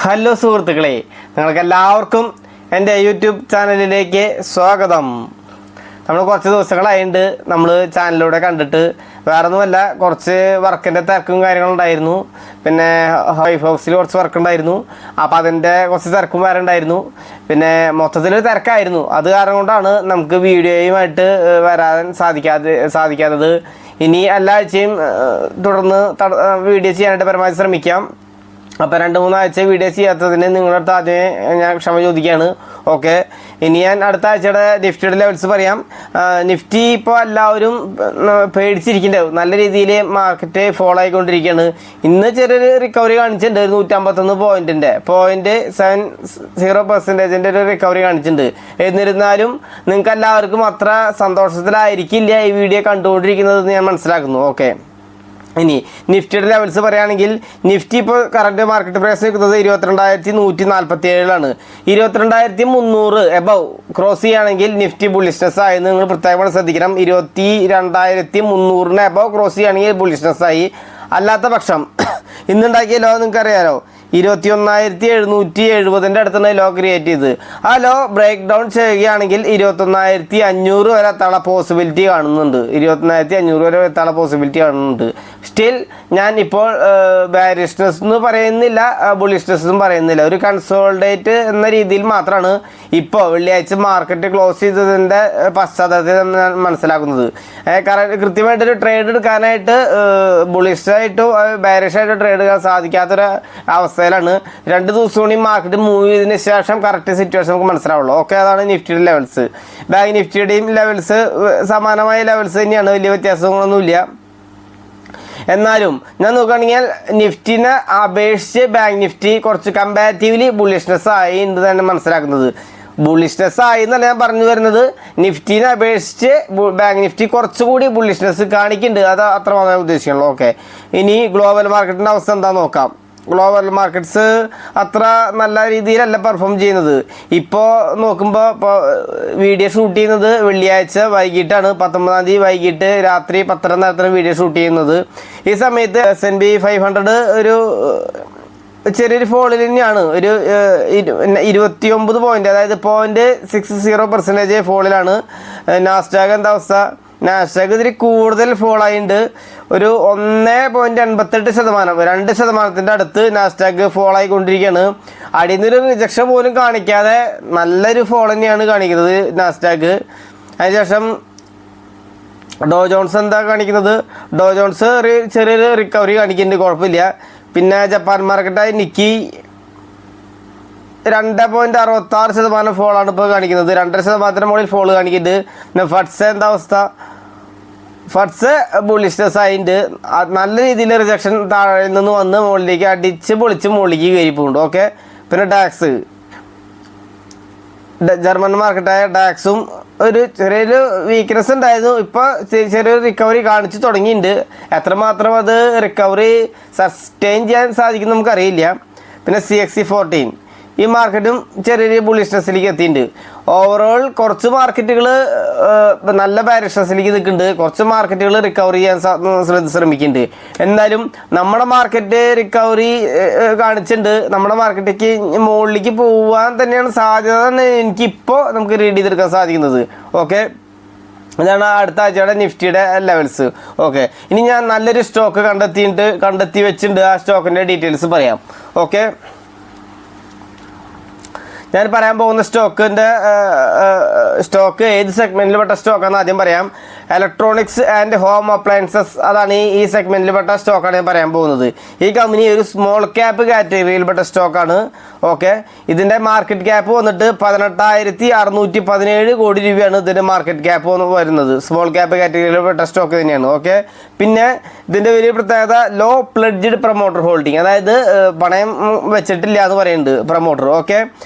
Hello സുഹൃത്തുക്കളെ, നിങ്ങൾക്കെല്ലാവർക്കും എൻ്റെ യൂട്യൂബ് ചാനലിലേക്ക് സ്വാഗതം. നമ്മൾ കുറച്ച് ദിവസങ്ങളായിട്ട് നമ്മൾ ചാനലിലൂടെ കണ്ടിട്ട് വേറെ ഒന്നുമല്ല, കുറച്ച് വർക്കിൻ്റെ തിരക്കും കാര്യങ്ങളുണ്ടായിരുന്നു. പിന്നെ വൈഫ് ഹൗസിൽ കുറച്ച് വർക്ക് ഉണ്ടായിരുന്നു. അപ്പോൾ അതിൻ്റെ കുറച്ച് തിരക്കും വേറെ ഉണ്ടായിരുന്നു. പിന്നെ മൊത്തത്തിൽ തിരക്കായിരുന്നു. അത് കാരണം കൊണ്ടാണ് നമുക്ക് വീഡിയോയുമായിട്ട് വരാൻ സാധിക്കാത്തത്. ഇനി എല്ലാ ആഴ്ചയും തുടർന്ന് വീഡിയോ ചെയ്യാനായിട്ട് പരമാവധി ശ്രമിക്കാം. അപ്പോൾ 2-3 ആഴ്ച വീഡിയോ ചെയ്യാത്തതിന് നിങ്ങളുടെ അടുത്ത് ആദ്യമേ ഞാൻ ക്ഷമ ചോദിക്കുകയാണ്. ഓക്കെ, ഇനി ഞാൻ അടുത്ത ആഴ്ചയുടെ നിഫ്റ്റിയുടെ ലെവൽസ് പറയാം. നിഫ്റ്റി ഇപ്പോൾ എല്ലാവരും പേടിച്ചിരിക്കുന്നുണ്ടാവും. നല്ല രീതിയിൽ മാർക്കറ്റ് ഫോളോ ആയിക്കൊണ്ടിരിക്കുകയാണ്. ഇന്ന് ചെറിയൊരു റിക്കവറി കാണിച്ചിട്ടുണ്ട്. 151 0.70% ഒരു റിക്കവറി കാണിച്ചിട്ടുണ്ട്. എന്നിരുന്നാലും നിങ്ങൾക്ക് എല്ലാവർക്കും അത്ര സന്തോഷത്തിലായിരിക്കില്ല ഈ വീഡിയോ കണ്ടുകൊണ്ടിരിക്കുന്നതെന്ന് ഞാൻ മനസ്സിലാക്കുന്നു. ഓക്കെ, ഇനി നിഫ്റ്റിയുടെ ലെവൽസ് പറയുകയാണെങ്കിൽ നിഫ്റ്റി ഇപ്പോൾ കറണ്ട് മാർക്കറ്റ് പ്രൈസ് നിൽക്കുന്നത് 22,147 22,300 എബവ് ക്രോസ് ചെയ്യുകയാണെങ്കിൽ നിഫ്റ്റി ബുള്ളിഷ്നെസ് ആയി. നിങ്ങൾ പ്രത്യേകമായി ശ്രദ്ധിക്കണം. 22,300 എബവ് ക്രോസ് ചെയ്യുകയാണെങ്കിൽ ബുള്ളിഷ്നെസ് ആയി. അല്ലാത്ത പക്ഷം ഇന്നുണ്ടാക്കിയ ലോ നിങ്ങൾക്ക് അറിയാലോ, 21,770 അടുത്താണ് ലോ ക്രിയേറ്റ് ചെയ്ത്. ആ ലോ ബ്രേക്ക് ഡൗൺ ചെയ്യുകയാണെങ്കിൽ 21,500 വരെ എത്താനുള്ള പോസിബിലിറ്റി കാണുന്നുണ്ട്. 21,500 വരെ എത്താനുള്ള പോസിബിലിറ്റി കാണുന്നുണ്ട്. സ്റ്റിൽ ഞാൻ ഇപ്പോൾ ബാരിഷ്നെസ് എന്ന് പറയുന്നില്ല, ബുള്ളിഷ്നെസ് എന്നും പറയുന്നില്ല. ഒരു കൺസോൾഡേറ്റ് എന്ന രീതിയിൽ മാത്രമാണ് ഇപ്പോൾ വെള്ളിയാഴ്ച മാർക്കറ്റ് ക്ലോസ് ചെയ്തതിൻ്റെ പശ്ചാത്തലത്തിൽ ഞാൻ മനസ്സിലാക്കുന്നത്. കൃത്യമായിട്ടൊരു ട്രേഡ് എടുക്കാനായിട്ട് ബുള്ളിഷായിട്ടും ബാരിഷായിട്ടും ട്രേഡ് എടുക്കാൻ സാധിക്കാത്തൊരു അവസ്ഥയിലാണ്. 2 ദിവസം കൂടി മാർക്കറ്റ് മൂവ് ചെയ്തതിന് ശേഷം കറക്റ്റ് സിറ്റുവേഷൻ നമുക്ക് മനസ്സിലാവുള്ളൂ. ഓക്കെ, അതാണ് നിഫ്റ്റിയുടെ ലെവൽസ്. ബാങ്ക് നിഫ്റ്റിയുടെയും ലെവൽസ് സമാനമായ ലെവൽസ് തന്നെയാണ്, വലിയ വ്യത്യാസങ്ങളൊന്നുമില്ല. എന്നാലും ഞാൻ നോക്കുകയാണെങ്കിൽ നിഫ്റ്റിനെ അപേക്ഷിച്ച് ബാങ്ക് നിഫ്റ്റി കുറച്ച് കമ്പാരിറ്റീവ്ലി ബുള്ളിഷ്നെസ് ആയി എന്ന് തന്നെ മനസ്സിലാക്കുന്നത്. ബുള്ളിഷ്നെസ് ആയി എന്നല്ല ഞാൻ പറഞ്ഞു വരുന്നത്, നിഫ്റ്റിനെ അപേക്ഷിച്ച് ബാങ്ക് നിഫ്റ്റി കുറച്ചുകൂടി ബുള്ളിഷ്നെസ് കാണിക്കുന്നുണ്ട്. അത് അത്രമാത്രമേ ഉദ്ദേശിക്കുള്ളൂ. ഓക്കെ, ഇനി ഗ്ലോബൽ മാർക്കറ്റിൻ്റെ അവസ്ഥ എന്താണെന്ന് നോക്കാം. ഗ്ലോബൽ മാർക്കറ്റ്സ് അത്ര നല്ല രീതിയിലല്ല പെർഫോം ചെയ്യുന്നത്. ഇപ്പോൾ നോക്കുമ്പോൾ വീഡിയോ ഷൂട്ട് ചെയ്യുന്നത് വെള്ളിയാഴ്ച വൈകിട്ടാണ്, 19-ാം തീയതി വൈകിട്ട് രാത്രി 10:30 നേരത്താണ് വീഡിയോ ഷൂട്ട് ചെയ്യുന്നത്. ഈ സമയത്ത് S&P 500 ഒരു ചെറിയൊരു ഫോളിൽ തന്നെയാണ്. ഒരു 29 പോയിന്റ്, അതായത് 0.60% ഫോളിലാണ്. നാസ്ഡാക്ക് എന്താ അവസ്ഥ? നാസ്ഡാക്ക് ഇതിൽ കൂടുതൽ ഫോളായിട്ടുണ്ട്. ഒരു 1.88%, 2% അടുത്ത് നാസ്ഡാക്ക് ഫോളായിക്കൊണ്ടിരിക്കുകയാണ്. അടിയിൽ നിന്നൊരു റിജക്ഷൻ പോലും കാണിക്കാതെ നല്ലൊരു ഫോൾ തന്നെയാണ് കാണിക്കുന്നത് നാസ്ഡാക്ക്. അതിനുശേഷം ഡോ ജോൺസ് എന്താ കാണിക്കുന്നത്? ഡോ ജോൺസ് ചെറിയൊരു റിക്കവറി കാണിക്കുന്നുണ്ട്, കുഴപ്പമില്ല. പിന്നെ ജപ്പാൻ മാർക്കറ്റായി നിക്കി 2.66% ഫോളാണ് ഇപ്പോൾ കാണിക്കുന്നത്. 2.5% മുകളിൽ ഫോള് കാണിക്കുന്നുണ്ട്. പിന്നെ ഫട്സ് എന്താ അവസ്ഥ? ഫട്സ് ബുള്ളിഷ്നെസ് ആയിട്ട് നല്ല രീതിയിൽ റിജക്ഷൻ താഴെ നിന്ന് വന്ന് മുകളിലേക്ക് അടിച്ച് പൊളിച്ച് മുകളിലേക്ക് കയറി പോകുന്നുണ്ട്. ഓക്കെ, പിന്നെ ഡാക്സ്, ജർമ്മൻ മാർക്കറ്റായ ഡാക്സും ഒരു ചെറിയൊരു വീക്ക്നെസ് ഉണ്ടായിരുന്നു. ഇപ്പോൾ ചെറിയൊരു റിക്കവറി കാണിച്ച് തുടങ്ങിയിട്ടുണ്ട്. എത്രമാത്രം അത് റിക്കവറി സസ്റ്റെയിൻ ചെയ്യാൻ സാധിക്കും നമുക്കറിയില്ല. പിന്നെ CAC 40 ഈ മാർക്കറ്റും ചെറിയൊരു ബുള്ളിഷ്നെസ്സിലേക്ക് എത്തിയിട്ടുണ്ട്. ഓവറോൾ കുറച്ച് മാർക്കറ്റുകൾ നല്ല ബാരിഷ്നെസ്സിലേക്ക് നിൽക്കുന്നുണ്ട്, കുറച്ച് മാർക്കറ്റുകൾ റിക്കവറി ചെയ്യാൻ ശ്രമിക്കുന്നുണ്ട്. എന്നാലും നമ്മുടെ മാർക്കറ്റ് റിക്കവറി കാണിച്ചിട്ടുണ്ട്. നമ്മുടെ മാർക്കറ്റിലേക്ക് മുകളിലേക്ക് പോകാൻ തന്നെയാണ് സാധ്യത എന്ന് എനിക്കിപ്പോൾ നമുക്ക് റീഡ് ചെയ്തെടുക്കാൻ സാധിക്കുന്നത്. ഓക്കെ, ഇതാണ് അടുത്ത ആഴ്ചയുടെ നിഫ്റ്റിയുടെ ലെവൽസ്. ഓക്കെ, ഇനി ഞാൻ നല്ലൊരു സ്റ്റോക്ക് കണ്ടെത്തി വെച്ചിട്ടുണ്ട്. ആ സ്റ്റോക്കിൻ്റെ ഡീറ്റെയിൽസ് പറയാം. ഓക്കെ, ഞാൻ പറയാൻ പോകുന്ന സ്റ്റോക്ക് ഏത് സെഗ്മെൻറ്റിൽ പെട്ട സ്റ്റോക്കാണെന്ന് ആദ്യം പറയാം. ഇലക്ട്രോണിക്സ് ആൻഡ് ഹോം അപ്ലയൻസസ്, അതാണ് ഈ സെഗ്മെൻറ്റിൽ പെട്ട സ്റ്റോക്കാണ് ഞാൻ പറയാൻ പോകുന്നത്. ഈ കമ്പനി ഒരു സ്മോൾ ക്യാപ്പ് കാറ്റഗറിയിൽപ്പെട്ട സ്റ്റോക്കാണ്. ഓക്കെ, ഇതിൻ്റെ മാർക്കറ്റ് ക്യാപ്പ് വന്നിട്ട് 18,617 കോടി രൂപയാണ് ഇതിൻ്റെ മാർക്കറ്റ് ക്യാപ്പ് വരുന്നത്. സ്മോൾ ക്യാപ്പ് കാറ്റഗറിയിൽപ്പെട്ട സ്റ്റോക്ക് തന്നെയാണ്. ഓക്കെ, പിന്നെ ഇതിൻ്റെ വലിയ പ്രത്യേകത ലോ പ്ലെഡ്ജ്ഡ് പ്രൊമോട്ടർ ഹോൾഡിങ്, അതായത് പണയം വെച്ചിട്ടില്ല എന്ന് പറയുന്നുണ്ട് പ്രൊമോട്ടർ. ഓക്കെ,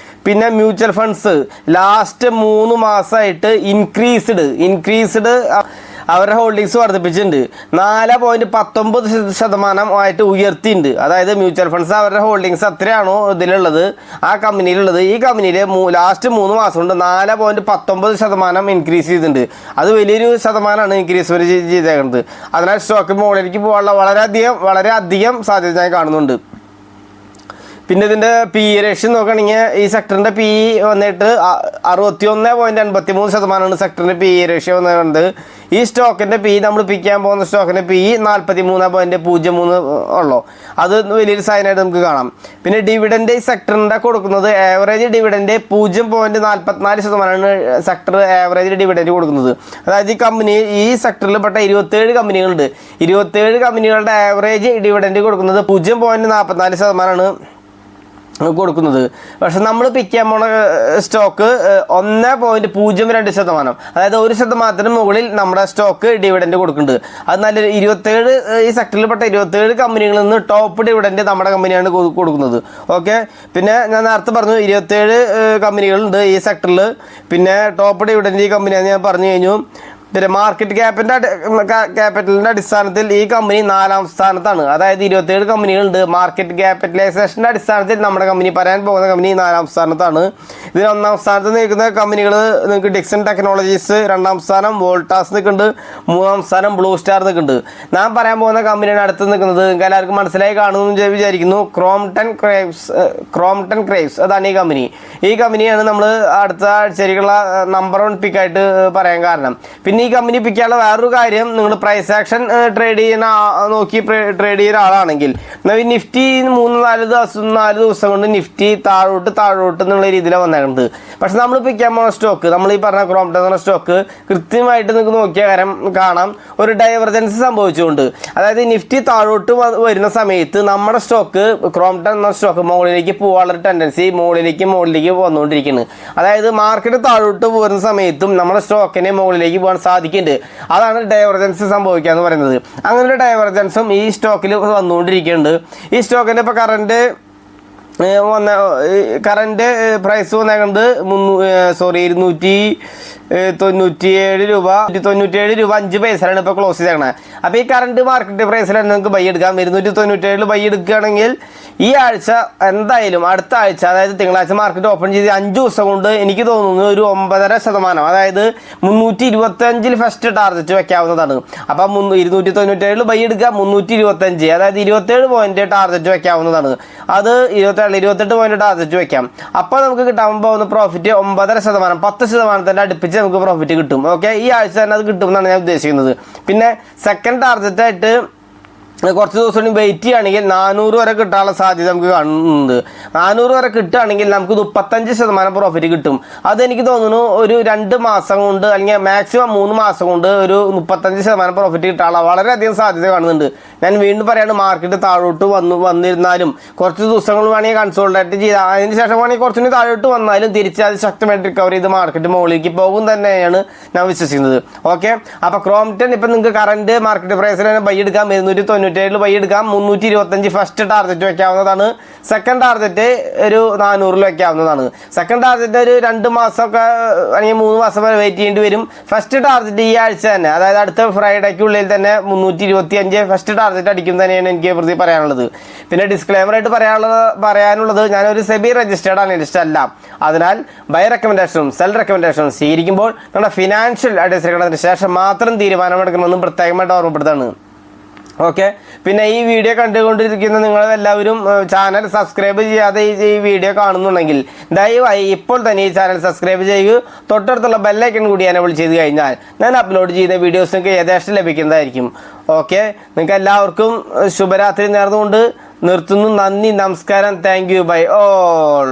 പിന്നെ മ്യൂച്വൽ ഫണ്ട്സ് ലാസ്റ്റ് 3 മാസമായിട്ട് ഇൻക്രീസ്ഡ് അവരുടെ ഹോൾഡിങ്സ് വർദ്ധിപ്പിച്ചിട്ടുണ്ട്. 4.19% ആയിട്ട് ഉയർത്തിയിട്ടുണ്ട്. അതായത് മ്യൂച്വൽ ഫണ്ട്സ് അവരുടെ ഹോൾഡിങ്സ് എത്രയാണോ ഇതിലുള്ളത് ആ കമ്പനിയിലുള്ളത്, ഈ കമ്പനിയിൽ ലാസ്റ്റ് 3 മാസം കൊണ്ട് 4.19% ഇൻക്രീസ് ചെയ്തിട്ടുണ്ട്. അത് വലിയൊരു ശതമാനമാണ് ഇൻക്രീസ് ചെയ്തേക്കുന്നത്. അതിനാൽ സ്റ്റോക്ക് മുകളിലേക്ക് പോകാനുള്ള വളരെയധികം സാധ്യത ഞാൻ കാണുന്നുണ്ട്. പിന്നെ ഇതിൻ്റെ പി റേഷ്യോ നോക്കുകയാണെങ്കിൽ ഈ സെക്ടറിൻ്റെ പി വന്നിട്ട് 61.83% സെക്ടറിൻ്റെ പി റേഷ്യോ വന്നത്. ഈ സ്റ്റോക്കിൻ്റെ പി നമ്മൾ പിക്കാൻ പോകുന്ന സ്റ്റോക്കിൻ്റെ പി 43.03 ഉള്ളൂ. അത് വലിയൊരു സൈനായിട്ട് നമുക്ക് കാണാം. പിന്നെ ഡിവിഡൻഡ് ഈ സെക്ടറിൻ്റെ കൊടുക്കുന്നത് average dividend 0.44% sector average dividend കൊടുക്കുന്നത്. അതായത് ഈ സെക്ടറിൽ പെട്ട 27 കമ്പനികളുണ്ട്. 27 കമ്പനികളുടെ ആവറേജ് ഡിവിഡൻഡ് കൊടുക്കുന്നത് 0.44% കൊടുക്കുന്നത്. പക്ഷെ നമ്മൾ പിക്കാൻ പോണ സ്റ്റോക്ക് 1.02%, അതായത് 1% മുകളിൽ നമ്മുടെ സ്റ്റോക്ക് ഡിവിഡൻഡ് കൊടുക്കുന്നുണ്ട്. അത് നല്ലൊരു 27 ഈ സെക്ടറിൽപ്പെട്ട 27 കമ്പനികളിൽ നിന്ന് ടോപ്പ് ഡിവിഡൻഡ് നമ്മുടെ കമ്പനിയാണ് കൊടുക്കുന്നത്. ഓക്കെ, പിന്നെ ഞാൻ നേരത്തെ പറഞ്ഞു 27 കമ്പനികളുണ്ട് ഈ സെക്ടറിൽ. പിന്നെ ടോപ്പ് ഡിവിഡൻഡ് ഈ കമ്പനിയാണെന്ന് ഞാൻ പറഞ്ഞു കഴിഞ്ഞു. പിന്നെ മാർക്കറ്റ് ക്യാപിറ്റലിൻ്റെ അടിസ്ഥാനത്തിൽ ഈ കമ്പനി 4ാം സ്ഥാനത്താണ്. അതായത് 27 കമ്പനികളുണ്ട്. മാർക്കറ്റ് ക്യാപിറ്റലൈസേഷൻ്റെ അടിസ്ഥാനത്തിൽ നമ്മുടെ കമ്പനി പറയാൻ പോകുന്ന കമ്പനി 4ാം സ്ഥാനത്താണ്. ഇതിൽ 1ാം സ്ഥാനത്ത് നിൽക്കുന്ന കമ്പനികൾ നിങ്ങൾക്ക് ഡിക്സൺ ടെക്നോളജീസ്, 2ാം സ്ഥാനം വോൾട്ടാസ് നിൽക്കുന്നുണ്ട്, 3ാം സ്ഥാനം ബ്ലൂ സ്റ്റാർ നിൽക്കുന്നുണ്ട്. ഞാൻ പറയാൻ പോകുന്ന കമ്പനിയാണ് അടുത്ത് നിൽക്കുന്നത്. നിങ്ങൾക്ക് എല്ലാവർക്കും മനസ്സിലായി കാണുമെന്ന് വിചാരിക്കുന്നു. ക്രോംപ്ടൺ ക്രേവ്സ് അതാണ് ഈ കമ്പനി. ഈ കമ്പനിയാണ് നമ്മൾ അടുത്ത ആഴ്ചയിലേക്കുള്ള നമ്പർ 1 പിക്കായിട്ട് പറയാൻ കാരണം. പിന്നെ ഈ കമ്പനി പിക്കാനുള്ള വേറൊരു കാര്യം, നിങ്ങൾ പ്രൈസ് ആക്ഷൻ ട്രേഡ് ചെയ്യുന്ന ആളാണെങ്കിൽ നിഫ്റ്റി 3-4 ദിവസം കൊണ്ട് നിഫ്റ്റി താഴോട്ട് എന്നുള്ള രീതിയിലാണ് വന്നേക്കുന്നത്. പക്ഷെ നമ്മൾ പിക്കാൻ പോകുന്ന സ്റ്റോക്ക്, നമ്മൾ ഈ പറഞ്ഞ ക്രോംപ്ടൺ എന്ന സ്റ്റോക്ക് കൃത്യമായിട്ട് നിങ്ങൾക്ക് നോക്കിയാൽ കാണാം ഒരു ഡൈവർജൻസ് സംഭവിച്ചുകൊണ്ട്. അതായത് നിഫ്റ്റി താഴോട്ട് വരുന്ന സമയത്ത് നമ്മുടെ സ്റ്റോക്ക് ക്രോംപ്ടൺ എന്ന സ്റ്റോക്ക് മുകളിലേക്ക് പോകാനുള്ള ടെൻഡൻസി മുകളിലേക്ക് വന്നുകൊണ്ടിരിക്കുന്നത്. അതായത് മാർക്കറ്റ് താഴോട്ട് പോകുന്ന സമയത്തും നമ്മുടെ സ്റ്റോക്കിനെ മുകളിലേക്ക് പോകാൻ സാധിക്കുന്നുണ്ട്. അതാണ് ഡൈവർജൻസ് സംഭവിക്കുക എന്ന് പറയുന്നത്. അങ്ങനെ ഒരു ഡൈവർജൻസും ഈ സ്റ്റോക്കിൽ വന്നുകൊണ്ടിരിക്കുന്നുണ്ട്. ഈ സ്റ്റോക്കിൻ്റെ ഇപ്പോൾ കറണ്ട് പ്രൈസ് വന്നേക്കുന്നത് 297 രൂപ 5 പൈസയാണ് ഇപ്പോൾ ക്ലോസ് ചെയ്തേക്കണത്. അപ്പോൾ ഈ കറണ്ട് മാർക്കറ്റ് പ്രൈസിലാണ് നിങ്ങൾക്ക് ബൈ എടുക്കാം. 297 ബൈ എടുക്കുകയാണെങ്കിൽ ഈ ആഴ്ച എന്തായാലും അടുത്ത ആഴ്ച, അതായത് തിങ്കളാഴ്ച മാർക്കറ്റ് ഓപ്പൺ ചെയ്ത് 5 ദിവസം കൊണ്ട് എനിക്ക് തോന്നുന്നു ഒരു 9.5%, അതായത് 325 ഫസ്റ്റ് ടാർഗറ്റ് വെക്കാവുന്നതാണ്. അപ്പം 297 ബൈ എടുക്കുക, 325, അതായത് 27 പോയിന്റ് ടാർഗറ്റ് വെക്കാവുന്നതാണ്. അത് 28 പോയിന്റ് ടാർഗറ്റ് വെക്കാം. അപ്പോൾ നമുക്ക് കിട്ടാൻ പോകുന്ന പ്രോഫിറ്റ് 9.5%, 10% അടുപ്പിച്ച് നമുക്ക് പ്രോഫിറ്റ് കിട്ടും. ഓക്കെ, ഈ ആഴ്ച തന്നെ അത് കിട്ടുമെന്നാണ് ഞാൻ ഉദ്ദേശിക്കുന്നത്. പിന്നെ സെക്കൻഡ് ടാർഗറ്റായിട്ട് കുറച്ച് ദിവസം വെയിറ്റ് ചെയ്യുകയാണെങ്കിൽ 400 വരെ കിട്ടാനുള്ള സാധ്യത നമുക്ക് കാണുന്നുണ്ട്. 400 വരെ കിട്ടുകയാണെങ്കിൽ നമുക്ക് 35% പ്രോഫിറ്റ് കിട്ടും. അതെനിക്ക് തോന്നുന്നു ഒരു 2 മാസം കൊണ്ട് അല്ലെങ്കിൽ മാക്സിമം 3 മാസം കൊണ്ട് ഒരു 35% പ്രോഫിറ്റ് കിട്ടാനുള്ള വളരെയധികം സാധ്യത കാണുന്നുണ്ട്. ഞാൻ വീണ്ടും പറയാണ്, മാർക്കറ്റ് താഴോട്ട് വന്നിരുന്നാലും കുറച്ച് ദിവസങ്ങൾ വേണമെങ്കിൽ കൺസോൾട്ടേറ്റ് ചെയ്താൽ അതിന് ശേഷം വേണമെങ്കിൽ കുറച്ചുകൂടി താഴോട്ട് വന്നാലും തിരിച്ച് അത് ശക്തമായിട്ട് റിക്കവർ ചെയ്ത് മാർക്കറ്റ് മുകളിലേക്ക് പോകും തന്നെയാണ് ഞാൻ വിശ്വസിക്കുന്നത്. ഓക്കെ, അപ്പോൾ ക്രോംപ്ടൺ ഇപ്പം നിങ്ങൾക്ക് കറണ്ട് മാർക്കറ്റ് പ്രൈസിൽ തന്നെ ബൈ എടുക്കാം. 297 ബൈ എടുക്കാം. 325 ഫസ്റ്റ് ടാർഗറ്റ് വയ്ക്കാവുന്നതാണ്. സെക്കൻഡ് ടാർഗറ്റ് ഒരു 400 വയ്ക്കാവുന്നതാണ്. സെക്കൻഡ് ടാർഗറ്റ് ഒരു 2 മാസമൊക്കെ അല്ലെങ്കിൽ 3 മാസം വരെ വെയിറ്റ് ചെയ്യേണ്ടി വരും. ഫസ്റ്റ് ടാർഗറ്റ് ഈ ആഴ്ച തന്നെ, അതായത് അടുത്ത ഫ്രൈഡേക്കുള്ളിൽ തന്നെ 325 ഫസ്റ്റ് ടാർഗറ്റ് അടിക്കും തന്നെയാണ് എനിക്ക് പ്രതി പറയാനുള്ളത്. പിന്നെ ഡിസ്ക്ലെയിമറായിട്ട് പറയാനുള്ളത് ഞാനൊരു സെബി രജിസ്റ്റേർഡ് അനലിസ്റ്റ് അല്ല. അതിനാൽ ബൈ റെക്കമെൻഡേഷനും സെൽ റെക്കമെൻഡേഷനും സ്വീകരിക്കുമ്പോൾ നമ്മുടെ ഫിനാൻഷ്യൽ അഡ്വൈസറിന് ശേഷം മാത്രം തീരുമാനമെടുക്കണമെന്നും പ്രത്യേകമായിട്ട് ഓർമ്മപ്പെടുത്താണ്. ഓക്കെ, പിന്നെ ഈ വീഡിയോ കണ്ടുകൊണ്ടിരിക്കുന്ന നിങ്ങളെല്ലാവരും ചാനൽ സബ്സ്ക്രൈബ് ചെയ്യാതെ ഈ വീഡിയോ കാണുന്നുണ്ടെങ്കിൽ ദയവായി ഇപ്പോൾ തന്നെ ഈ ചാനൽ സബ്സ്ക്രൈബ് ചെയ്യുക. തൊട്ടടുത്തുള്ള ബെല്ലൈക്കൺ കൂടി എനേബിൾ ചെയ്ത് കഴിഞ്ഞാൽ ഞാൻ അപ്ലോഡ് ചെയ്യുന്ന വീഡിയോസ് നിങ്ങൾക്ക് യഥേഷ്ടം ലഭിക്കുന്നതായിരിക്കും. ഓക്കെ, നിങ്ങൾക്ക് എല്ലാവർക്കും ശുഭരാത്രി നേർന്നുകൊണ്ട് നിർത്തുന്നു. നന്ദി, നമസ്കാരം, താങ്ക് യു, ബൈ ഓൾ.